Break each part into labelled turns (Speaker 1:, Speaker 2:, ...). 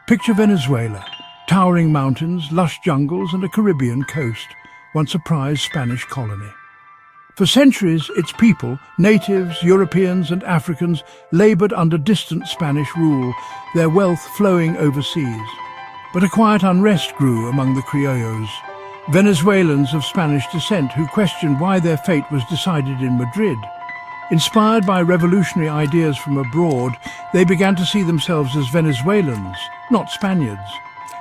Speaker 1: Picture Venezuela. Towering mountains, lush jungles and a Caribbean coast, once a prized Spanish colony. For centuries, its people, natives, Europeans and Africans, laboured under distant Spanish rule, their wealth flowing overseas. But a quiet unrest grew among the criollos, Venezuelans of Spanish descent who questioned why their fate was decided in Madrid. Inspired by revolutionary ideas from abroad, they began to see themselves as Venezuelans, not Spaniards.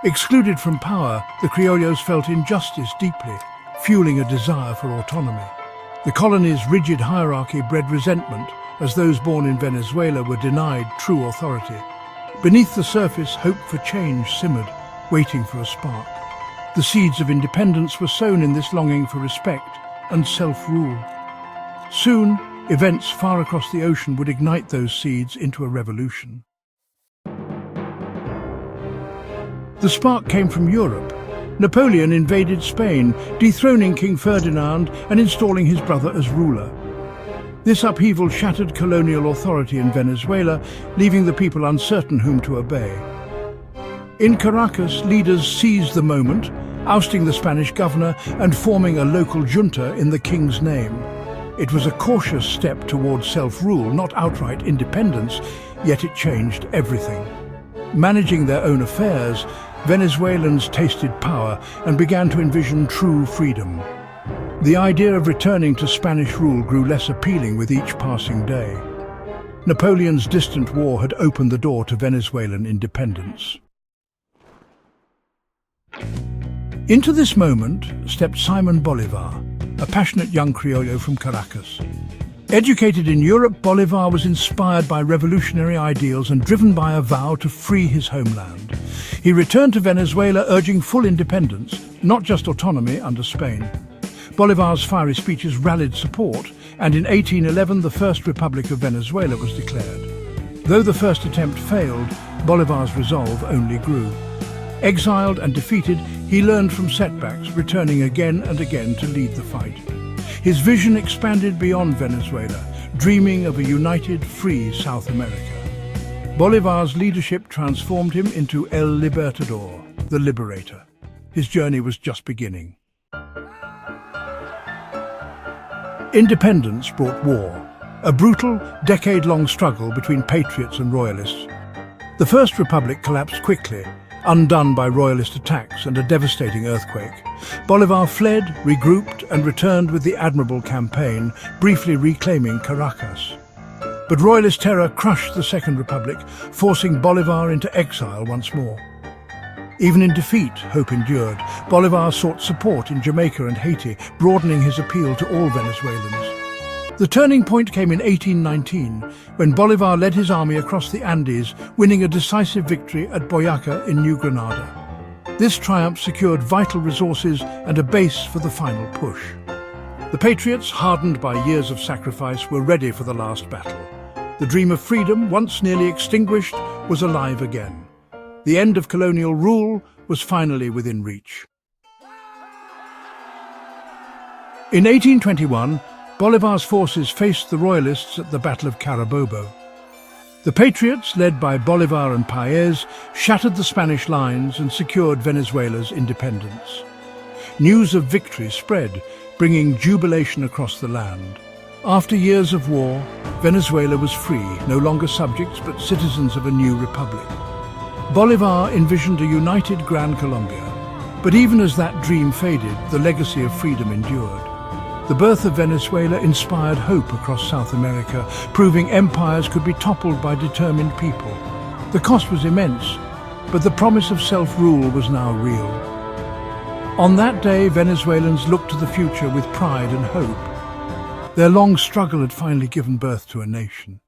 Speaker 1: Excluded from power, the criollos felt injustice deeply, fueling a desire for autonomy. The colony's rigid hierarchy bred resentment, as those born in Venezuela were denied true authority. Beneath the surface, hope for change simmered, waiting for a spark. The seeds of independence were sown in this longing for respect and self-rule. Soon, events far across the ocean would ignite those seeds into a revolution. The spark came from Europe. Napoleon invaded Spain, dethroning King Ferdinand and installing his brother as ruler. This upheaval shattered colonial authority in Venezuela, leaving the people uncertain whom to obey. In Caracas, leaders seized the moment, ousting the Spanish governor and forming a local junta in the king's name. It was a cautious step towards self-rule, not outright independence, yet it changed everything. Managing their own affairs, Venezuelans tasted power and began to envision true freedom. The idea of returning to Spanish rule grew less appealing with each passing day. Napoleon's distant war had opened the door to Venezuelan independence. Into this moment stepped Simón Bolívar, a passionate young criollo from Caracas. Educated in Europe, Bolívar was inspired by revolutionary ideals and driven by a vow to free his homeland. He returned to Venezuela urging full independence, not just autonomy under Spain. Bolívar's fiery speeches rallied support, and in 1811 the First Republic of Venezuela was declared. Though the first attempt failed, Bolívar's resolve only grew. Exiled and defeated, he learned from setbacks, returning again and again to lead the fight. His vision expanded beyond Venezuela, dreaming of a united, free South America. Bolívar's leadership transformed him into El Libertador, the liberator. His journey was just beginning. Independence brought war, a brutal, decade-long struggle between patriots and royalists. The First Republic collapsed quickly, undone by royalist attacks and a devastating earthquake. Bolívar fled, regrouped and returned with the admirable campaign, briefly reclaiming Caracas. But royalist terror crushed the Second Republic, forcing Bolívar into exile once more. Even in defeat, hope endured. Bolívar sought support in Jamaica and Haiti, broadening his appeal to all Venezuelans. The turning point came in 1819, when Bolívar led his army across the Andes, winning a decisive victory at Boyaca in New Granada. This triumph secured vital resources and a base for the final push. The patriots, hardened by years of sacrifice, were ready for the last battle. The dream of freedom, once nearly extinguished, was alive again. The end of colonial rule was finally within reach. In 1821, Bolívar's forces faced the royalists at the Battle of Carabobo. The patriots, led by Bolívar and Paez, shattered the Spanish lines and secured Venezuela's independence. News of victory spread, bringing jubilation across the land. After years of war, Venezuela was free, no longer subjects but citizens of a new republic. Bolívar envisioned a united Gran Colombia, but even as that dream faded, the legacy of freedom endured. The birth of Venezuela inspired hope across South America, proving empires could be toppled by determined people. The cost was immense, but the promise of self-rule was now real. On that day, Venezuelans looked to the future with pride and hope. Their long struggle had finally given birth to a nation.